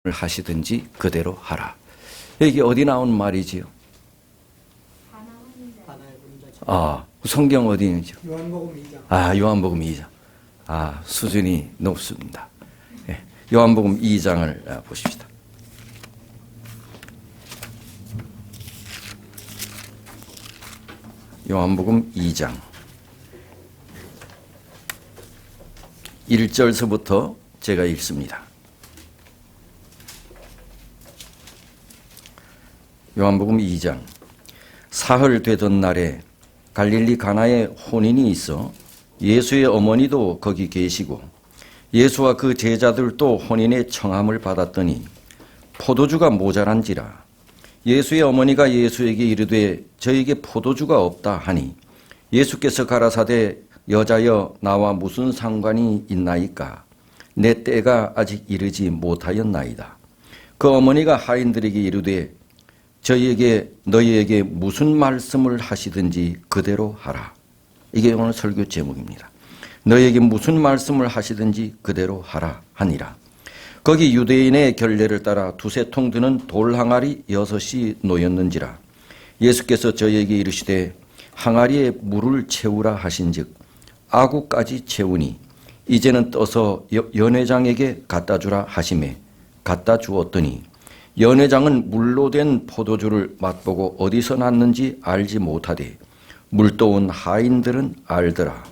하시든지 그대로 하라. 여기 어디 나온 말이지요? 성경 어디 있는지요? 요한복음 2장. 요한복음 2장. 수준이 높습니다. 요한복음 2장을 보십시다. 요한복음 2장 1절서부터 제가 읽습니다. 요한복음 2장. 사흘 되던 날에 갈릴리 가나에 혼인이 있어 예수의 어머니도 거기 계시고 예수와 그 제자들도 혼인의 청함을 받았더니 포도주가 모자란지라. 예수의 어머니가 예수에게 이르되 저에게 포도주가 없다 하니 예수께서 가라사대 여자여 나와 무슨 상관이 있나이까? 내 때가 아직 이르지 못하였나이다. 그 어머니가 하인들에게 이르되 너희에게 무슨 말씀을 하시든지 그대로 하라. 이게 오늘 설교 제목입니다. 너희에게 무슨 말씀을 하시든지 그대로 하라 하니라. 거기 유대인의 결례를 따라 두세 통 드는 돌 항아리 6이 놓였는지라. 예수께서 저희에게 이르시되 항아리에 물을 채우라 하신즉 아구까지 채우니 이제는 떠서 연회장에게 갖다 주라 하시매 갖다 주었더니 연회장은 물로 된 포도주를 맛보고 어디서 났는지 알지 못하되 물떠온 하인들은 알더라.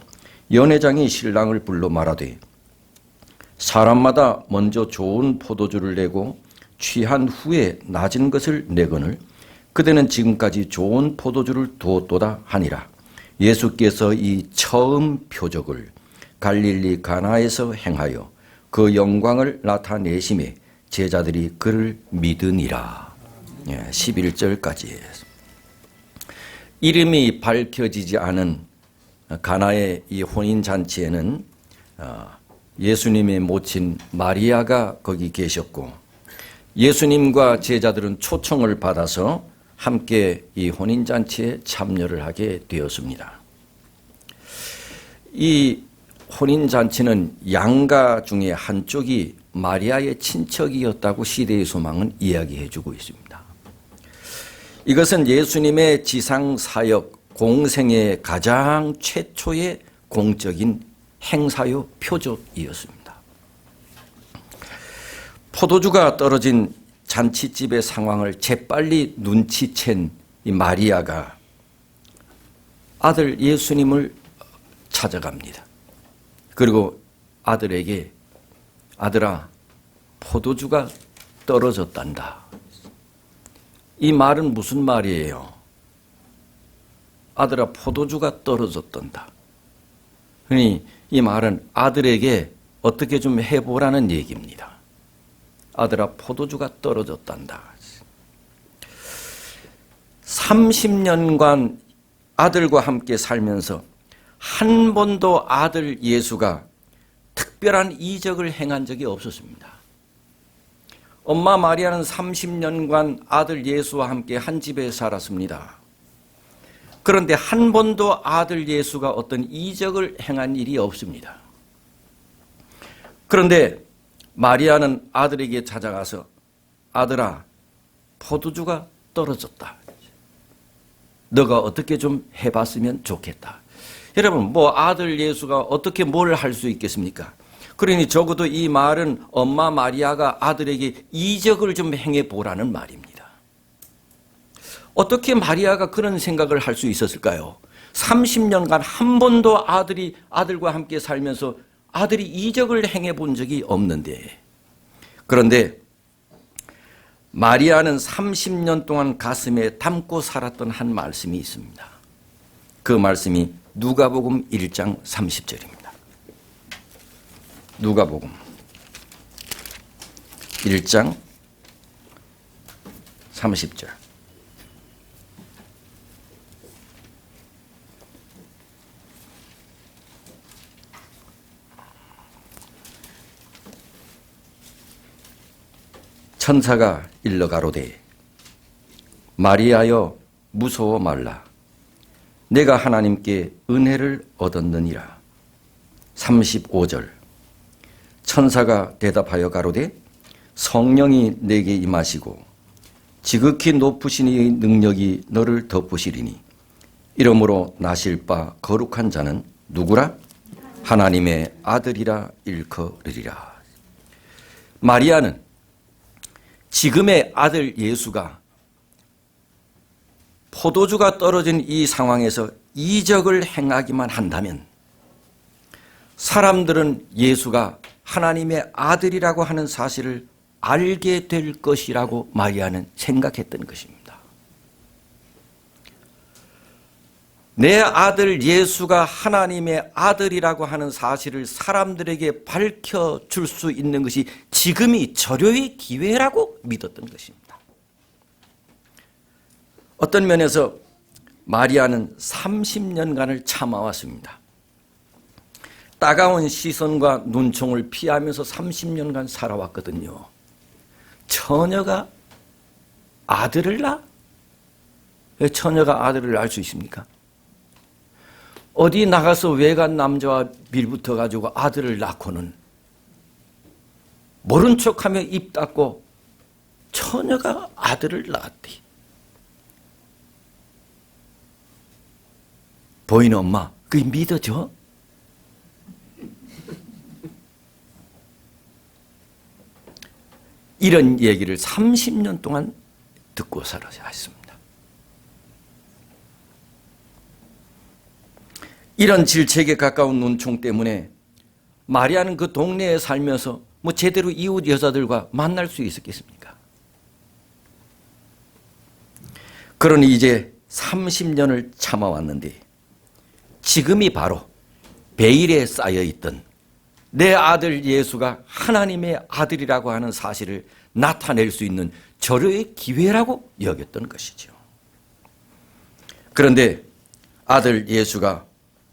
연회장이 신랑을 불러 말하되 사람마다 먼저 좋은 포도주를 내고 취한 후에 낮은 것을 내거늘 그대는 지금까지 좋은 포도주를 두었도다 하니라. 예수께서 이 처음 표적을 갈릴리 가나에서 행하여 그 영광을 나타내심에 제자들이 그를 믿으니라. 11절까지. 이름이 밝혀지지 않은 가나의 이 혼인잔치에는 예수님의 모친 마리아가 거기 계셨고 예수님과 제자들은 초청을 받아서 함께 이 혼인잔치에 참여를 하게 되었습니다. 이 혼인잔치는 양가 중에 한쪽이 마리아의 친척이었다고 시대의 소망은 이야기해주고 있습니다. 이것은 예수님의 지상사역 공생의 가장 최초의 공적인 행사요 표적이었습니다. 포도주가 떨어진 잔치집의 상황을 재빨리 눈치챈 이 마리아가 아들 예수님을 찾아갑니다. 그리고 아들에게 아들아 포도주가 떨어졌단다. 이 말은 무슨 말이에요? 아들아 포도주가 떨어졌단다. 그러니 이 말은 아들에게 어떻게 좀 해보라는 얘기입니다. 아들아 포도주가 떨어졌단다. 30년간 아들과 함께 살면서 한 번도 아들 예수가 특별한 이적을 행한 적이 없었습니다. 엄마 마리아는 30년간 아들 예수와 함께 한 집에 살았습니다. 그런데 한 번도 아들 예수가 어떤 이적을 행한 일이 없습니다. 그런데 마리아는 아들에게 찾아가서 아들아 포도주가 떨어졌다. 너가 어떻게 좀 해봤으면 좋겠다. 여러분 아들 예수가 어떻게 뭘 할 수 있겠습니까? 그러니 적어도 이 말은 엄마 마리아가 아들에게 이적을 좀 행해보라는 말입니다. 어떻게 마리아가 그런 생각을 할 수 있었을까요? 30년간 한 번도 아들과 함께 살면서 아들이 이적을 행해본 적이 없는데, 그런데 마리아는 30년 동안 가슴에 담고 살았던 한 말씀이 있습니다. 그 말씀이 누가복음 1장 30절입니다. 누가복음 1장 30절. 천사가 일러 가로되 마리아여 무서워 말라. 내가 하나님께 은혜를 얻었느니라. 35절. 천사가 대답하여 가로되 성령이 내게 임하시고 지극히 높으신 이의 능력이 너를 덮으시리니 이러므로 나실 바 거룩한 자는 누구라? 하나님의 아들이라 일컬으리라. 마리아는 지금의 아들 예수가 포도주가 떨어진 이 상황에서 이적을 행하기만 한다면 사람들은 예수가 하나님의 아들이라고 하는 사실을 알게 될 것이라고 마리아는 생각했던 것입니다. 내 아들 예수가 하나님의 아들이라고 하는 사실을 사람들에게 밝혀줄 수 있는 것이 지금이 절호의 기회라고 믿었던 것입니다. 어떤 면에서 마리아는 30년간을 참아왔습니다. 따가운 시선과 눈총을 피하면서 30년간 살아왔거든요. 처녀가 아들을 낳아? 왜 처녀가 아들을 낳을 수 있습니까? 어디 나가서 외간 남자와 밀붙어 가지고 아들을 낳고는 모른 척하며 입 닫고 처녀가 아들을 낳았대. 보이는 엄마, 그게 믿어져? 이런 얘기를 30년 동안 듣고 살아야 했습니다. 이런 질책에 가까운 눈총 때문에 마리아는 그 동네에 살면서 뭐 제대로 이웃 여자들과 만날 수 있었겠습니까? 그러니 이제 30년을 참아왔는데 지금이 바로 베일에 쌓여있던 내 아들 예수가 하나님의 아들이라고 하는 사실을 나타낼 수 있는 절호의 기회라고 여겼던 것이죠. 그런데 아들 예수가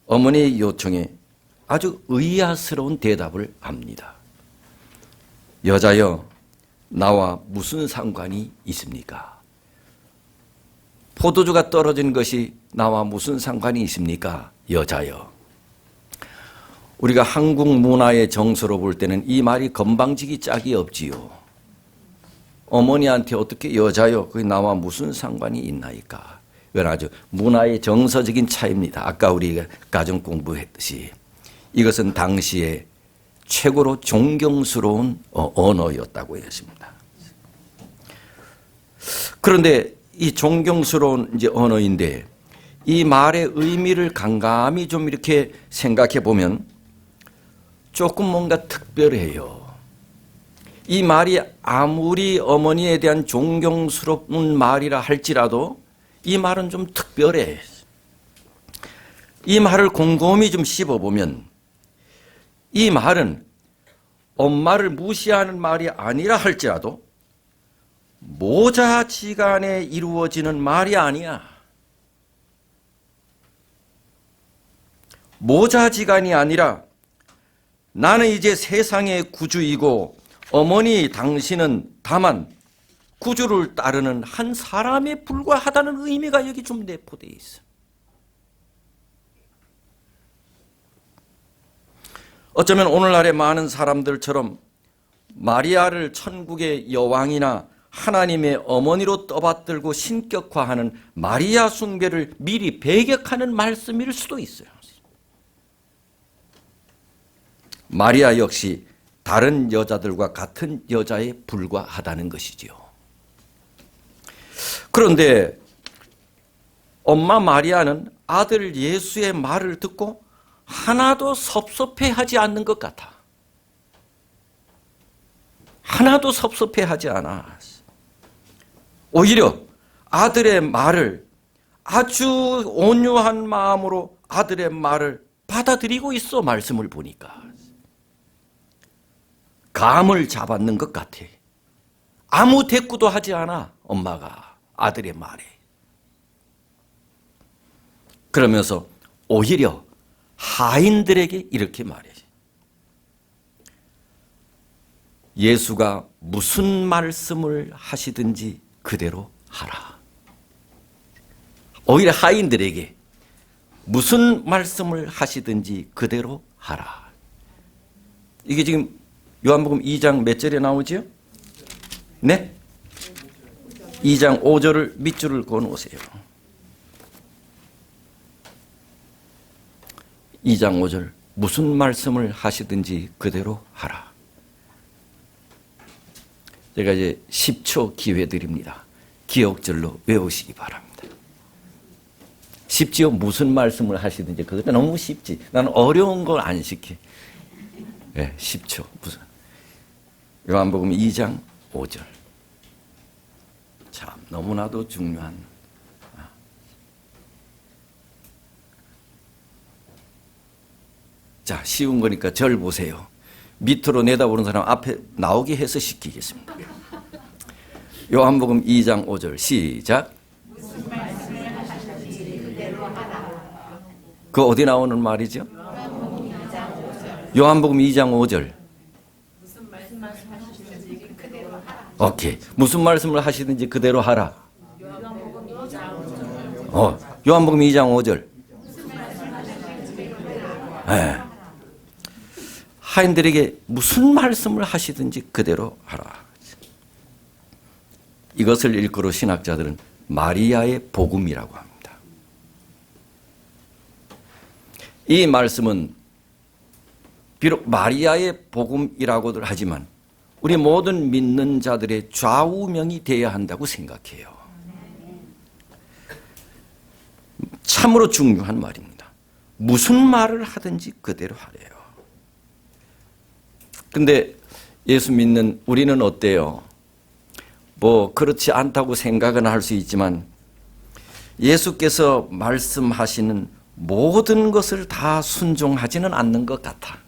어머니의 요청에 아주 의아스러운 대답을 합니다. 여자여, 나와 무슨 상관이 있습니까? 포도주가 떨어진 것이 나와 무슨 상관이 있습니까? 여자여. 우리가 한국 문화의 정서로 볼 때는 이 말이 건방지기 짝이 없지요. 어머니한테 어떻게 여자여, 그게 나와 무슨 상관이 있나이까? 이건 아주 문화의 정서적인 차이입니다. 아까 우리가 가정 공부했듯이 이것은 당시에 최고로 존경스러운 언어였다고 했습니다. 그런데 이 존경스러운 이제 언어인데 이 말의 의미를 감감히 좀 이렇게 생각해 보면 조금 뭔가 특별해요. 이 말이 아무리 어머니에 대한 존경스러운 말이라 할지라도 이 말은 좀 특별해. 이 말을 곰곰이 좀 씹어보면 이 말은 엄마를 무시하는 말이 아니라 할지라도 모자지간에 이루어지는 말이 아니야. 모자지간이 아니라 나는 이제 세상의 구주이고 어머니 당신은 다만 구주를 따르는 한 사람에 불과하다는 의미가 여기 좀 내포되어 있어. 어쩌면 오늘날의 많은 사람들처럼 마리아를 천국의 여왕이나 하나님의 어머니로 떠받들고 신격화하는 마리아 숭배를 미리 배격하는 말씀일 수도 있어요. 마리아 역시 다른 여자들과 같은 여자에 불과하다는 것이지요. 그런데 엄마 마리아는 아들 예수의 말을 듣고 하나도 섭섭해하지 않는 것 같아. 하나도 섭섭해하지 않아. 오히려 아들의 말을 아주 온유한 마음으로 아들의 말을 받아들이고 있어. 말씀을 보니까 감을 잡았는 것 같아. 아무 대꾸도 하지 않아. 엄마가 아들의 말에. 그러면서 오히려 하인들에게 이렇게 말해. 예수가 무슨 말씀을 하시든지 그대로 하라. 오히려 하인들에게 무슨 말씀을 하시든지 그대로 하라. 이게 지금 요한복음 2장 몇 절에 나오죠? 네? 2장 5절을 밑줄을 그어놓으세요. 2장 5절 무슨 말씀을 하시든지 그대로 하라. 제가 이제 10초 기회 드립니다. 기억절로 외우시기 바랍니다. 쉽지요? 무슨 말씀을 하시든지. 그것도 너무 쉽지. 나는 어려운 걸 안 시켜. 네, 10초. 무슨. 요한복음 2장 5절. 참 너무나도 중요한. 자, 쉬운 거니까 절 보세요. 밑으로 내다보는 사람 앞에 나오게 해서 시키겠습니다. 요한복음 2장 5절 시작. 그 어디 나오는 말이죠? 요한복음 2장 5절. 오케이. 무슨 말씀을 하시든지 그대로 하라. 요한복음 2장 5절. 네. 하인들에게 무슨 말씀을 하시든지 그대로 하라. 이것을 일컬어 신학자들은 마리아의 복음이라고 합니다. 이 말씀은 비록 마리아의 복음이라고들 하지만 우리 모든 믿는 자들의 좌우명이 되어야 한다고 생각해요. 참으로 중요한 말입니다. 무슨 말을 하든지 그대로 하래요. 근데 예수 믿는 우리는 어때요? 뭐 그렇지 않다고 생각은 할 수 있지만 예수께서 말씀하시는 모든 것을 다 순종하지는 않는 것 같아.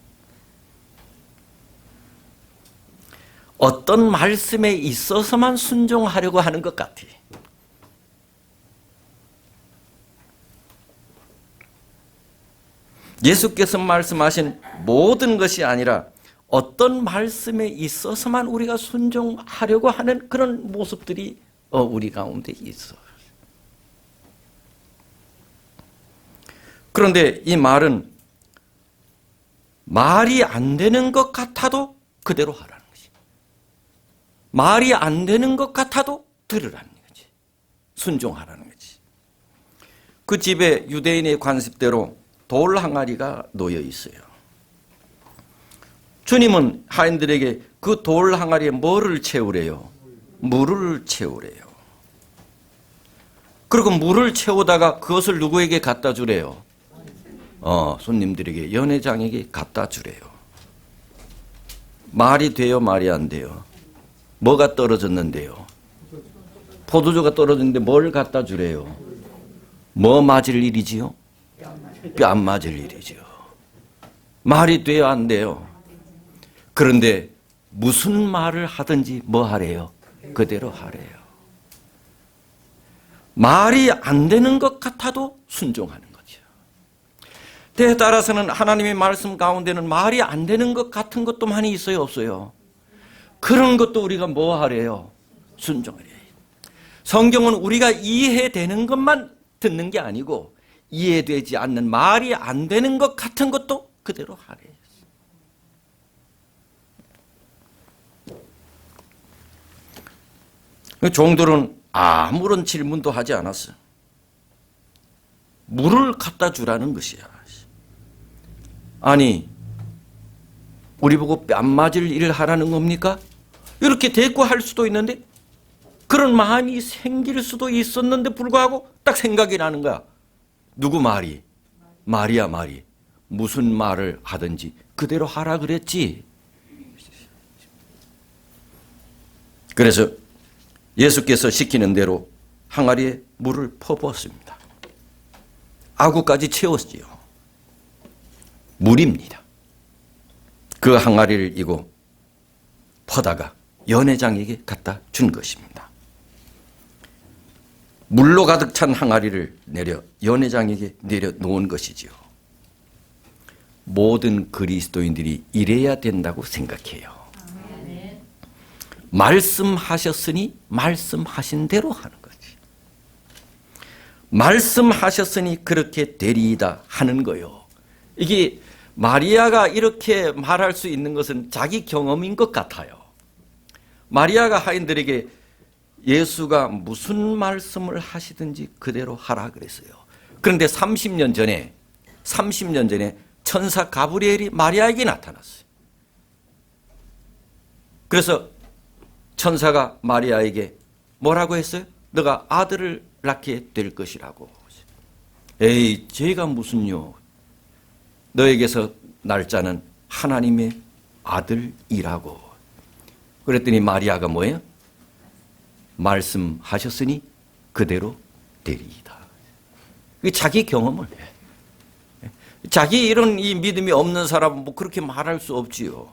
어떤 말씀에 있어서만 순종하려고 하는 것 같아. 예수께서 말씀하신 모든 것이 아니라 어떤 말씀에 있어서만 우리가 순종하려고 하는 그런 모습들이 우리 가운데 있어. 그런데 이 말은 말이 안 되는 것 같아도 그대로 하라는 거지. 말이 안 되는 것 같아도 들으라는 거지. 순종하라는 거지. 그 집에 유대인의 관습대로 돌 항아리가 놓여 있어요. 주님은 하인들에게 그 돌 항아리에 뭐를 채우래요? 물을 채우래요. 그리고 물을 채우다가 그것을 누구에게 갖다 주래요? 손님들에게, 연회장에게 갖다 주래요. 말이 돼요? 말이 안 돼요? 뭐가 떨어졌는데요? 포도주가 떨어졌는데 뭘 갖다 주래요? 뭐 맞을 일이지요? 뺨 맞을 일이지요. 말이 돼요? 안 돼요? 그런데 무슨 말을 하든지 뭐 하래요? 그대로 하래요. 말이 안 되는 것 같아도 순종하는 거죠. 때에 따라서는 하나님의 말씀 가운데는 말이 안 되는 것 같은 것도 많이 있어요, 없어요? 그런 것도 우리가 뭐 하래요? 순종하래요. 성경은 우리가 이해되는 것만 듣는 게 아니고 이해되지 않는 말이 안 되는 것 같은 것도 그대로 하래요. 종들은 아무런 질문도 하지 않았어. 물을 갖다 주라는 것이야. 아니, 우리 보고 뺨 맞을 일을 하라는 겁니까? 이렇게 대꾸할 수도 있는데 그런 마음이 생길 수도 있었는데 불구하고 딱 생각이 나는 거야. 누구 말이? 말이야, 말이. 무슨 말을 하든지 그대로 하라 그랬지. 그래서 예수께서 시키는 대로 항아리에 물을 퍼부었습니다. 아구까지 채웠지요. 물입니다. 그 항아리를 이고 퍼다가 연회장에게 갖다 준 것입니다. 물로 가득 찬 항아리를 내려 연회장에게 내려 놓은 것이지요. 모든 그리스도인들이 이래야 된다고 생각해요. 말씀하셨으니 말씀하신 대로 하는 거지. 말씀하셨으니 그렇게 되리이다 하는 거요. 이게 마리아가 이렇게 말할 수 있는 것은 자기 경험인 것 같아요. 마리아가 하인들에게 예수가 무슨 말씀을 하시든지 그대로 하라 그랬어요. 그런데 30년 전에 천사 가브리엘이 마리아에게 나타났어요. 그래서 천사가 마리아에게 뭐라고 했어요? 너가 아들을 낳게 될 것이라고. 에이, 제가 무슨요? 너에게서 날 자는 하나님의 아들이라고. 그랬더니 마리아가 뭐예요? 말씀하셨으니 그대로 되리이다. 자기 경험을 해. 자기 이런 이 믿음이 없는 사람은 뭐 그렇게 말할 수 없지요.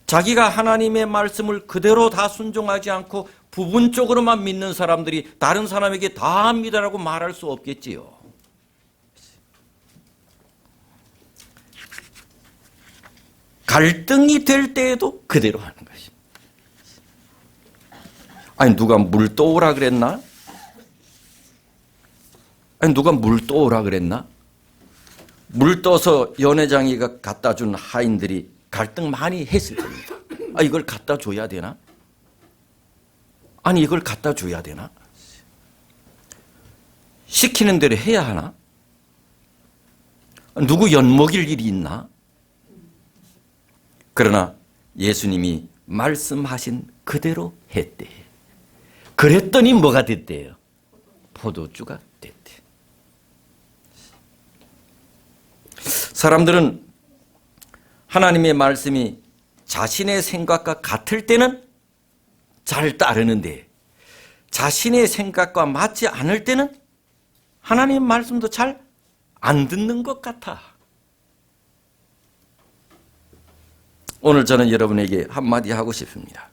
자기가 하나님의 말씀을 그대로 다 순종하지 않고 부분적으로만 믿는 사람들이 다른 사람에게 다 합니다라고 말할 수 없겠지요. 갈등이 될 때에도 그대로 하는 것입니다. 아니 누가 물 떠오라 그랬나? 아니 누가 물 떠오라 그랬나? 물 떠서 연회장이가 갖다 준 하인들이 갈등 많이 했을 겁니다. 아, 이걸 갖다 줘야 되나? 아니, 이걸 갖다 줘야 되나? 시키는 대로 해야 하나? 누구 엿먹일 일이 있나? 그러나 예수님이 말씀하신 그대로 했대. 그랬더니 뭐가 됐대요? 포도주가 됐대. 사람들은 하나님의 말씀이 자신의 생각과 같을 때는 잘 따르는데 자신의 생각과 맞지 않을 때는 하나님의 말씀도 잘 안 듣는 것 같아. 오늘 저는 여러분에게 한마디 하고 싶습니다.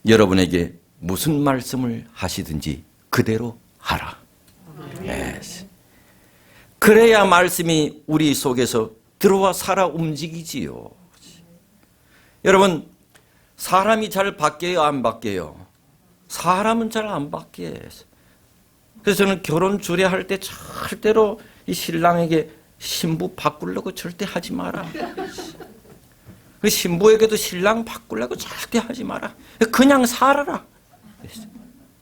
여러분에게 무슨 말씀을 하시든지 그대로 하라. Yes. 그래야 말씀이 우리 속에서 들어와 살아 움직이지요. 여러분, 사람이 잘 바뀌어요, 안 바뀌어요? 사람은 잘 안 바뀌어요. 그래서 저는 결혼 주례할 때 절대로 이 신랑에게 신부 바꾸려고 절대 하지 마라. 그 신부에게도 신랑 바꾸려고 절대 하지 마라. 그냥 살아라.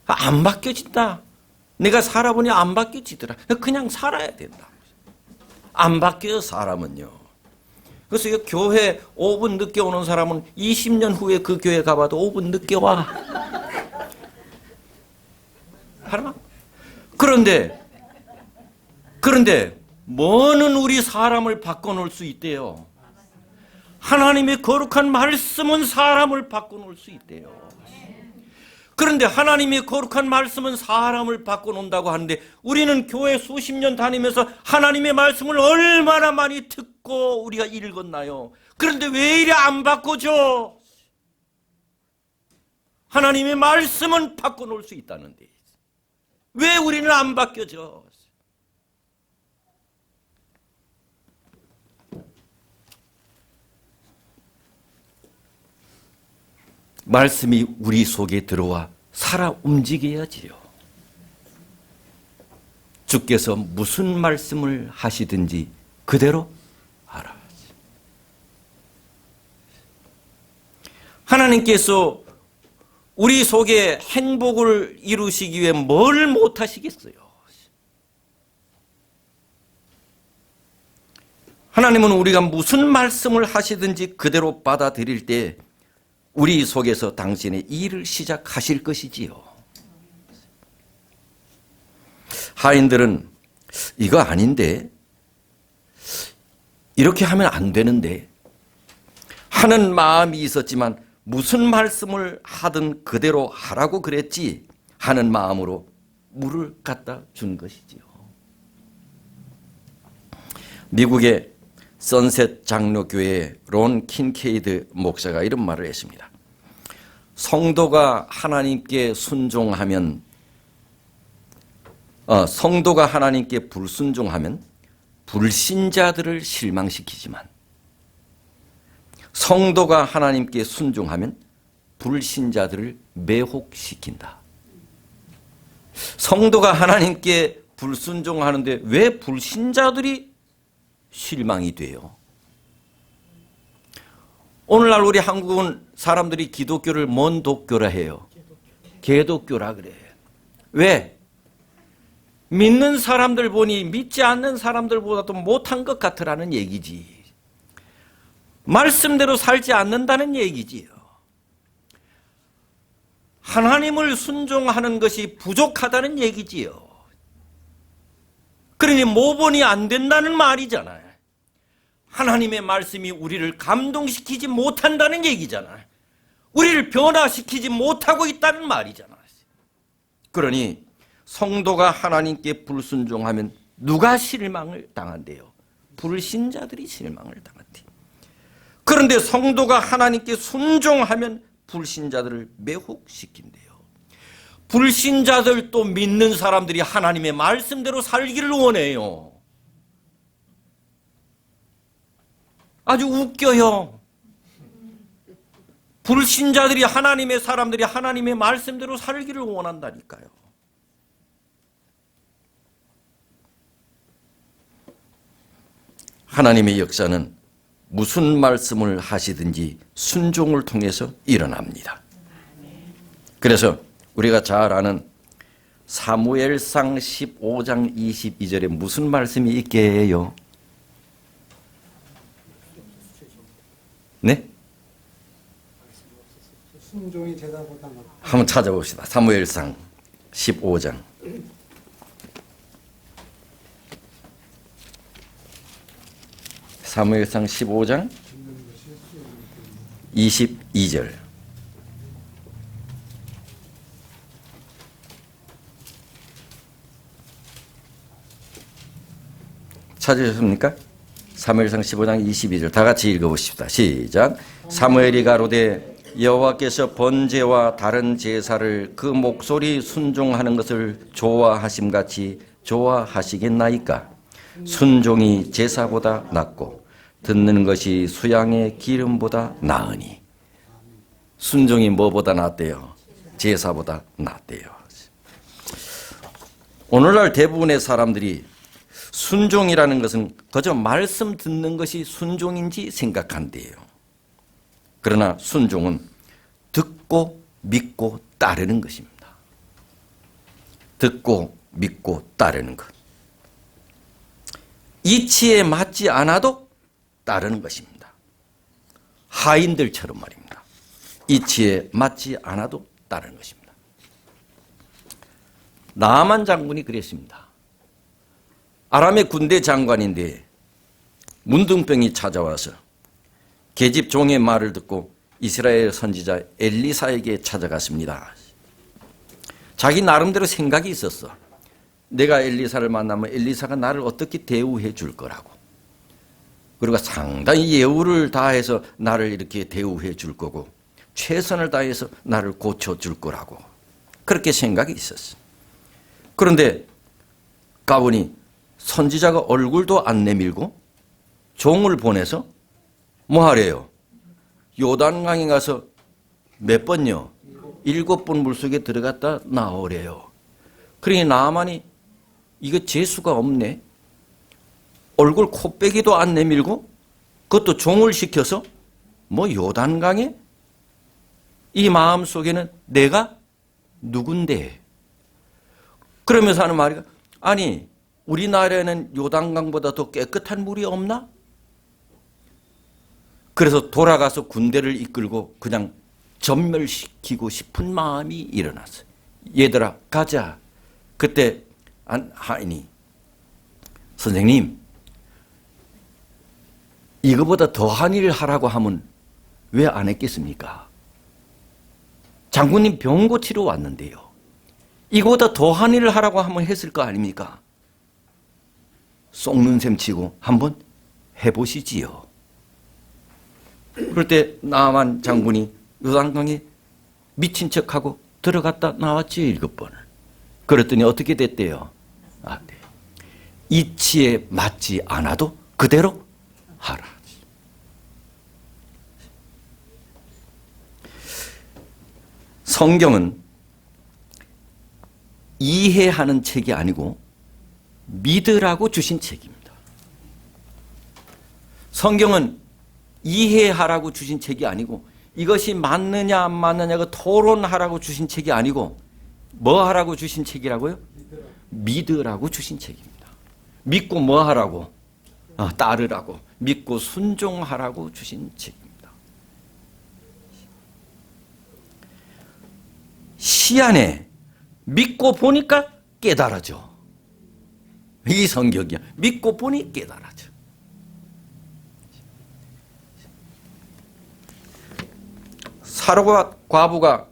안 바뀌어진다. 내가 살아보니 안 바뀌어지더라. 그냥 살아야 된다. 안 바뀌어요, 사람은요. 그래서 이 교회 5분 늦게 오는 사람은 20년 후에 그 교회 가봐도 5분 늦게 와. 그런데 뭐는 우리 사람을 바꿔놓을 수 있대요. 하나님의 거룩한 말씀은 사람을 바꿔놓을 수 있대요. 그런데 하나님의 거룩한 말씀은 사람을 바꿔놓는다고 하는데 우리는 교회 수십 년 다니면서 하나님의 말씀을 얼마나 많이 듣고 우리가 읽었나요? 그런데 왜 이래 안 바꿔줘? 하나님의 말씀은 바꿔놓을 수 있다는데 왜 우리는 안 바뀌어져? 말씀이 우리 속에 들어와 살아 움직여야지요. 주께서 무슨 말씀을 하시든지 그대로 하라. 하나님께서 우리 속에 행복을 이루시기 위해 뭘 못하시겠어요? 하나님은 우리가 무슨 말씀을 하시든지 그대로 받아들일 때 우리 속에서 당신의 일을 시작하실 것이지요. 하인들은 이거 아닌데, 이렇게 하면 안 되는데 하는 마음이 있었지만 무슨 말씀을 하든 그대로 하라고 그랬지 하는 마음으로 물을 갖다 준 것이지요. 미국의 선셋 장로교회의 론 킨케이드 목사가 이런 말을 했습니다. 성도가 하나님께 순종하면 성도가 하나님께 불순종하면 불신자들을 실망시키지만 성도가 하나님께 순종하면 불신자들을 매혹시킨다. 성도가 하나님께 불순종하는데 왜 불신자들이 실망이 돼요? 오늘날 우리 한국은 사람들이 기독교를 뭔 독교라 해요? 개독교라 그래. 왜? 믿는 사람들 보니 믿지 않는 사람들보다도 못한 것 같으라는 얘기지. 말씀대로 살지 않는다는 얘기지요. 하나님을 순종하는 것이 부족하다는 얘기지요. 그러니 모본이 안 된다는 말이잖아요. 하나님의 말씀이 우리를 감동시키지 못한다는 얘기잖아요. 우리를 변화시키지 못하고 있다는 말이잖아요. 그러니 성도가 하나님께 불순종하면 누가 실망을 당한대요? 불신자들이 실망을 당한대요. 그런데 성도가 하나님께 순종하면 불신자들을 매혹시킨대요. 불신자들도 믿는 사람들이 하나님의 말씀대로 살기를 원해요. 아주 웃겨요. 불신자들이 하나님의 사람들이 하나님의 말씀대로 살기를 원한다니까요. 하나님의 역사는 무슨 말씀을 하시든지 순종을 통해서 일어납니다. 그래서 우리가 잘 아는 사무엘상 15장 22절에 무슨 말씀이 있게요? 네? 순종이 제다보다 한번 찾아봅시다. 사무엘상 15장. 사무엘상 15장 22절. 찾으셨습니까? 사무엘상 15장 22절 다 같이 읽어보십시다. 시작. 사무엘이 가로되 여호와께서 번제와 다른 제사를 그 목소리 순종하는 것을 좋아하심같이 좋아하시겠나이까? 순종이 제사보다 낫고 듣는 것이 수양의 기름보다 나으니. 순종이 뭐보다 낫대요? 제사보다 낫대요. 오늘날 대부분의 사람들이 순종이라는 것은 그저 말씀 듣는 것이 순종인지 생각한대요. 그러나 순종은 듣고 믿고 따르는 것입니다. 듣고 믿고 따르는 것. 이치에 맞지 않아도 따르는 것입니다. 하인들처럼 말입니다. 이치에 맞지 않아도 따르는 것입니다. 나아만 장군이 그랬습니다. 아람의 군대 장관인데 문둥병이 찾아와서 계집 종의 말을 듣고 이스라엘 선지자 엘리사에게 찾아갔습니다. 자기 나름대로 생각이 있었어. 내가 엘리사를 만나면 엘리사가 나를 어떻게 대우해 줄 거라고. 그리고 상당히 예우를 다해서 나를 이렇게 대우해 줄 거고 최선을 다해서 나를 고쳐줄 거라고. 그렇게 생각이 있었어. 그런데 가보니 선지자가 얼굴도 안 내밀고 종을 보내서 뭐 하래요? 요단강에 가서 몇 번요? 7번 물속에 들어갔다 나오래요. 그러니 나아만이 이거 재수가 없네. 얼굴 코빼기도 안 내밀고 그것도 종을 시켜서 뭐 요단강에? 이 마음속에는 내가 누군데? 그러면서 하는 말이 아니 우리나라에는 요단강보다 더 깨끗한 물이 없나? 그래서 돌아가서 군대를 이끌고 그냥 전멸시키고 싶은 마음이 일어났어요. 얘들아 가자. 그때 하인이 선생님 이거보다 더한 일을 하라고 하면 왜 안 했겠습니까? 장군님 병 고치러 왔는데요. 이거보다 더한 일을 하라고 하면 했을 거 아닙니까? 쏙는 셈 치고 한번 해보시지요. 그럴 때 나아만 장군이 요단강에 미친 척하고 들어갔다 나왔지 7번을. 그랬더니 어떻게 됐대요? 네. 이치에 맞지 않아도 그대로 하라. 성경은 이해하는 책이 아니고 믿으라고 주신 책입니다. 성경은 이해하라고 주신 책이 아니고 이것이 맞느냐 안 맞느냐 그 토론하라고 주신 책이 아니고 뭐 하라고 주신 책이라고요? 믿으라고 주신 책입니다. 믿고 뭐 하라고? 따르라고. 믿고 순종하라고 주신 책입니다. 시 안에 믿고 보니까 깨달아져. 이 성경이야. 믿고 보니 깨달아져. 사로가 과부가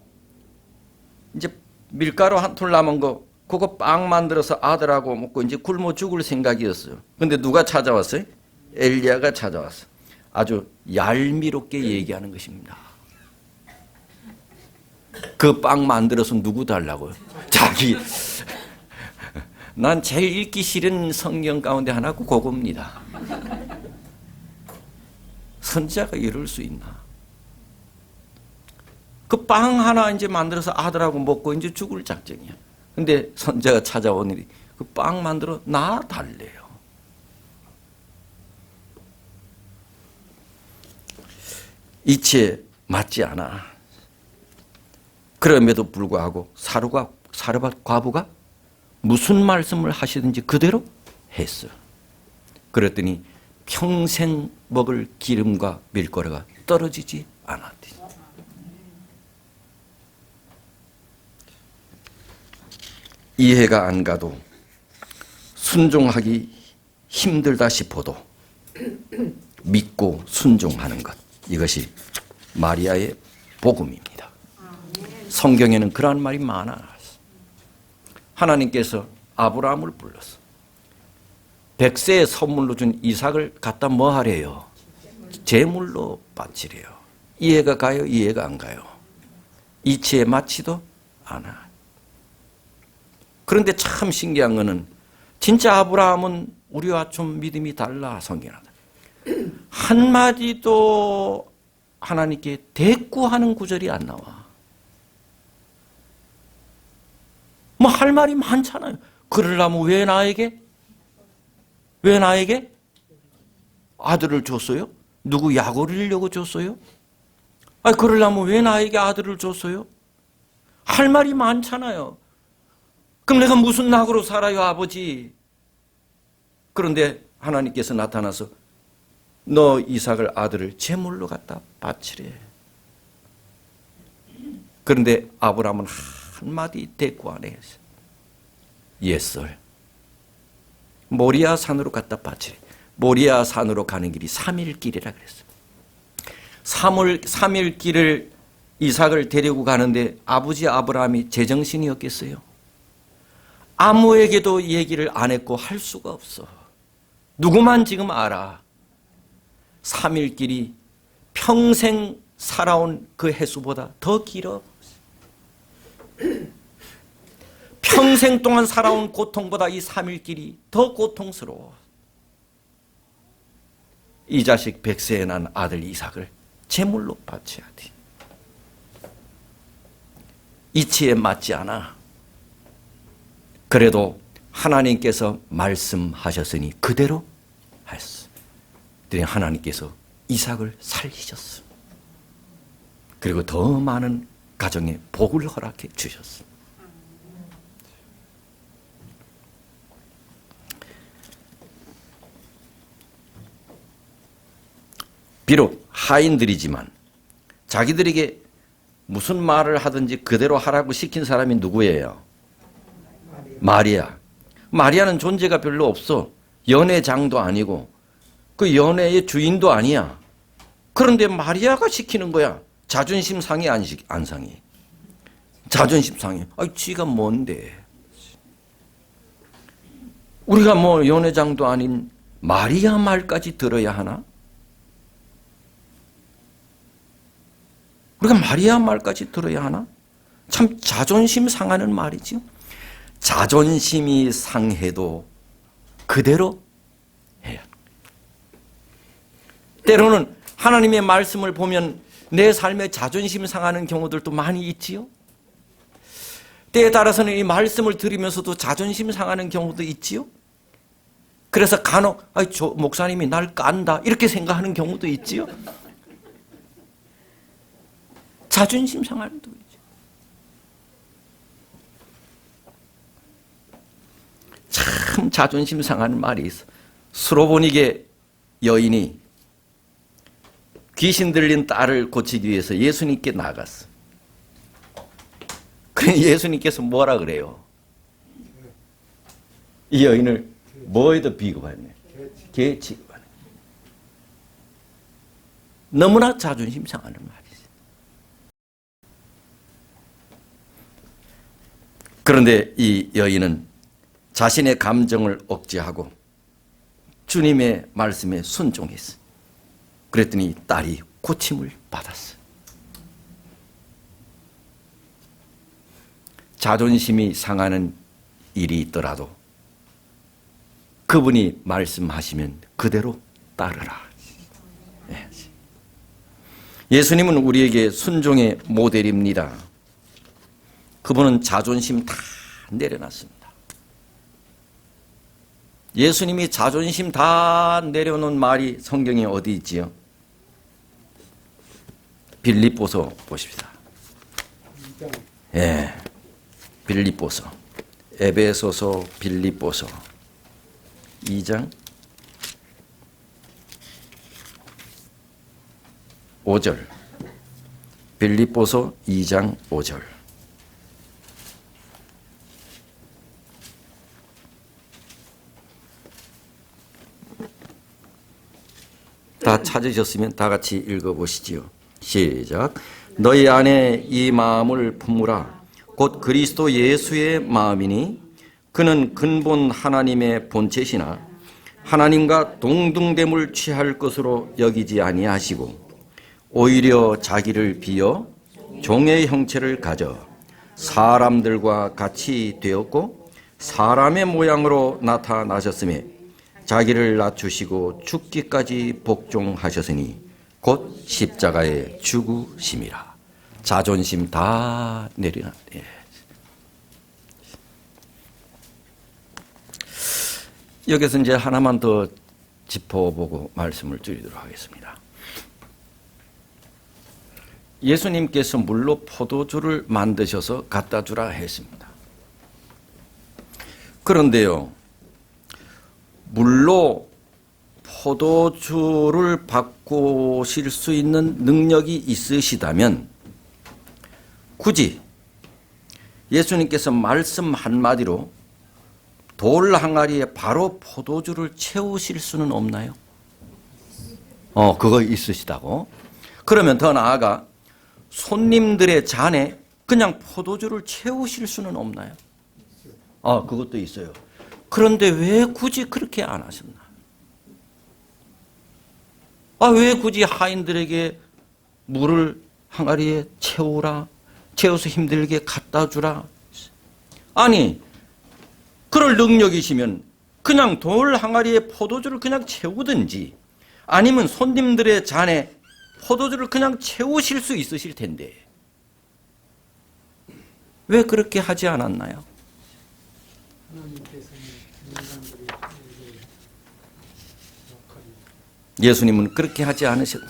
이제 밀가루 한 톨 남은 거 그거 빵 만들어서 아들하고 먹고 이제 굶어 죽을 생각이었어요. 근데 누가 찾아왔어요? 엘리야가 찾아왔어. 아주 얄미롭게 얘기하는 것입니다. 그 빵 만들어서 누구 달라고요? 자기. 난 제일 읽기 싫은 성경 가운데 하나가 그겁니다. 선지자가 이럴 수 있나? 그 빵 하나 이제 만들어서 아들하고 먹고 이제 죽을 작정이야. 근데 선지자가 찾아오니 그 빵 만들어 나 달래요. 이치에 맞지 않아. 그럼에도 불구하고 사르바 과부가 무슨 말씀을 하시든지 그대로 했어요. 그랬더니 평생 먹을 기름과 밀가루가 떨어지지 않았대. 이해가 안 가도 순종하기 힘들다 싶어도 믿고 순종하는 것, 이것이 마리아의 복음입니다. 성경에는 그러한 말이 많아. 하나님께서 아브라함을 불렀어. 백세의 선물로 준 이삭을 갖다 뭐 하래요? 제물로 바치래요. 이해가 가요? 이해가 안 가요? 이치에 맞지도 않아. 그런데 참 신기한 거는 진짜 아브라함은 우리와 좀 믿음이 달라. 성경하다 한마디도 하나님께 대꾸하는 구절이 안 나와. 뭐 할 말이 많잖아요. 그러려면 왜 나에게 아들을 줬어요? 누구 약 올리려고 줬어요? 그러려면 왜 나에게 아들을 줬어요? 할 말이 많잖아요. 그럼 내가 무슨 낙으로 살아요, 아버지? 그런데 하나님께서 나타나서 너 이삭을 아들을 제물로 갖다 바치래. 그런데 아브라함은 한마디 대꾸 안 해. 옛설. 모리아 산으로 갖다 바치래. 모리아 산으로 가는 길이 3일 길이라 그랬어요. 3일 길을 이삭을 데리고 가는데 아버지 아브라함이 제정신이었겠어요? 아무에게도 얘기를 안 했고 할 수가 없어. 누구만 지금 알아. 3일 길이 평생 살아온 그 횟수보다 더 길어. 평생 동안 살아온 고통보다 이 3일 길이 더 고통스러워. 이 자식 백세에 난 아들 이삭을 제물로 바쳐야 돼. 이치에 맞지 않아. 그래도 하나님께서 말씀하셨으니 그대로 했어. 하나님께서 이삭을 살리셨어. 그리고 더 많은 가정에 복을 허락해 주셨어. 비록 하인들이지만 자기들에게 무슨 말을 하든지 그대로 하라고 시킨 사람이 누구예요? 마리아. 마리아는 존재가 별로 없어. 연회장도 아니고 그 연회의 주인도 아니야. 그런데 마리아가 시키는 거야. 자존심 상해 안 상해? 자존심 상해. 지가 뭔데? 우리가 뭐 연회장도 아닌 마리아 말까지 들어야 하나? 우리가 마리아 말까지 들어야 하나? 참 자존심 상하는 말이죠. 자존심이 상해도 그대로 해야. 때로는 하나님의 말씀을 보면 내 삶에 자존심 상하는 경우들도 많이 있지요. 때에 따라서는 이 말씀을 들으면서도 자존심 상하는 경우도 있지요. 그래서 간혹 저 목사님이 날 깐다 이렇게 생각하는 경우도 있지요. 자존심 상하는 도리죠. 참 자존심 상하는 말이 있어. 수로보니게 여인이 귀신 들린 딸을 고치기 위해서 예수님께 나갔어. 그래 예수님께서 뭐라 그래요? 이 여인을 뭐에도 비교하네. 개 취급하네. 너무나 자존심 상하는 말이지. 그런데 이 여인은 자신의 감정을 억제하고 주님의 말씀에 순종했어. 그랬더니 딸이 고침을 받았어. 자존심이 상하는 일이 있더라도 그분이 말씀하시면 그대로 따르라. 예수님은 우리에게 순종의 모델입니다. 그분은 자존심 다 내려놨습니다. 예수님이 자존심 다 내려놓은 말이 성경에 어디 있지요? 빌립보서 보십시다. 예, 빌립보서, 에베소서, 빌립보서 2장 5절. 빌립보서 2장 5절. 다 찾으셨으면 다 같이 읽어보시지요. 시작. 너희 안에 이 마음을 품으라. 곧 그리스도 예수의 마음이니 그는 근본 하나님의 본체시나 하나님과 동등됨을 취할 것으로 여기지 아니하시고 오히려 자기를 비어 종의 형체를 가져 사람들과 같이 되었고 사람의 모양으로 나타나셨으며 자기를 낮추시고 죽기까지 복종하셨으니 곧 십자가에 죽으심이라. 자존심 다 내려놨대. 여기서 이제 하나만 더 짚어보고 말씀을 드리도록 하겠습니다. 예수님께서 물로 포도주를 만드셔서 갖다 주라 했습니다. 그런데요, 물로 포도주를 바꾸실 수 있는 능력이 있으시다면 굳이 예수님께서 말씀 한마디로 돌 항아리에 바로 포도주를 채우실 수는 없나요? 그거 있으시다고? 그러면 더 나아가 손님들의 잔에 그냥 포도주를 채우실 수는 없나요? 그것도 있어요. 그런데 왜 굳이 그렇게 안 하셨나? 왜 굳이 하인들에게 물을 항아리에 채워서 힘들게 갖다 주라? 아니, 그럴 능력이시면 그냥 돌 항아리에 포도주를 그냥 채우든지 아니면 손님들의 잔에 포도주를 그냥 채우실 수 있으실 텐데 왜 그렇게 하지 않았나요? 예수님은 그렇게 하지 않으셨어요.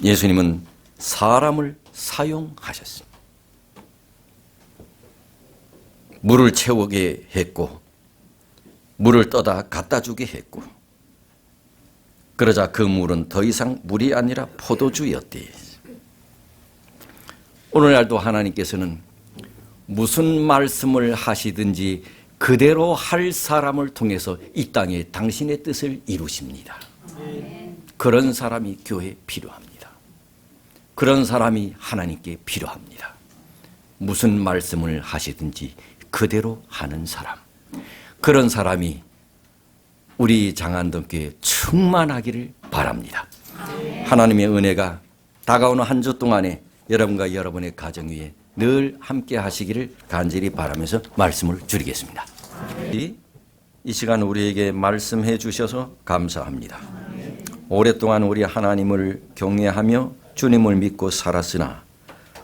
예수님은 사람을 사용하셨습니다. 물을 채우게 했고 물을 떠다 갖다 주게 했고 그러자 그 물은 더 이상 물이 아니라 포도주였대. 오늘날도 하나님께서는 무슨 말씀을 하시든지 그대로 할 사람을 통해서 이 땅에 당신의 뜻을 이루십니다. 그런 사람이 교회에 필요합니다. 그런 사람이 하나님께 필요합니다. 무슨 말씀을 하시든지 그대로 하는 사람. 그런 사람이 우리 장안동교회에 충만하기를 바랍니다. 하나님의 은혜가 다가오는 한 주 동안에 여러분과 여러분의 가정 위에 늘 함께 하시기를 간절히 바라면서 말씀을 드리겠습니다. 이 시간 우리에게 말씀해 주셔서 감사합니다. 오랫동안 우리 하나님을 경외하며 주님을 믿고 살았으나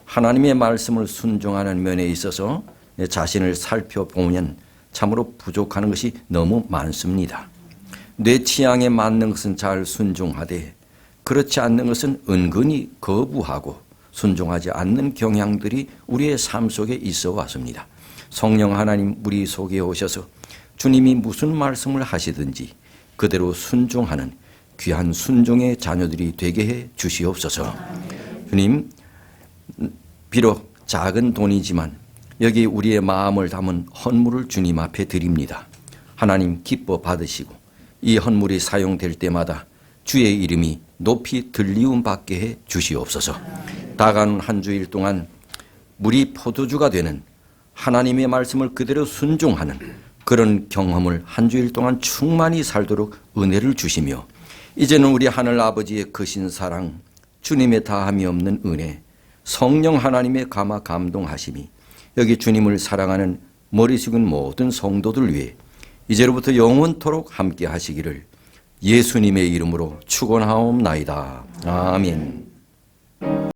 하나님의 말씀을 순종하는 면에 있어서 내 자신을 살펴보면 참으로 부족하는 것이 너무 많습니다. 내 취향에 맞는 것은 잘 순종하되 그렇지 않는 것은 은근히 거부하고 순종하지 않는 경향들이 우리의 삶 속에 있어 왔습니다. 성령 하나님 우리 속에 오셔서 주님이 무슨 말씀을 하시든지 그대로 순종하는 귀한 순종의 자녀들이 되게 해 주시옵소서. 주님, 비록 작은 돈이지만 여기 우리의 마음을 담은 헌물을 주님 앞에 드립니다. 하나님 기뻐 받으시고 이 헌물이 사용될 때마다 주의 이름이 높이 들리움 받게 해 주시옵소서. 다가오는 한 주일 동안 물이 포도주가 되는 하나님의 말씀을 그대로 순종하는 그런 경험을 한 주일 동안 충만히 살도록 은혜를 주시며 이제는 우리 하늘 아버지의 크신 사랑, 주님의 다함이 없는 은혜, 성령 하나님의 감화 감동하심이 여기 주님을 사랑하는 머리 숙인 모든 성도들 위해 이제로부터 영원토록 함께 하시기를 예수님의 이름으로 축원하옵나이다. 아멘.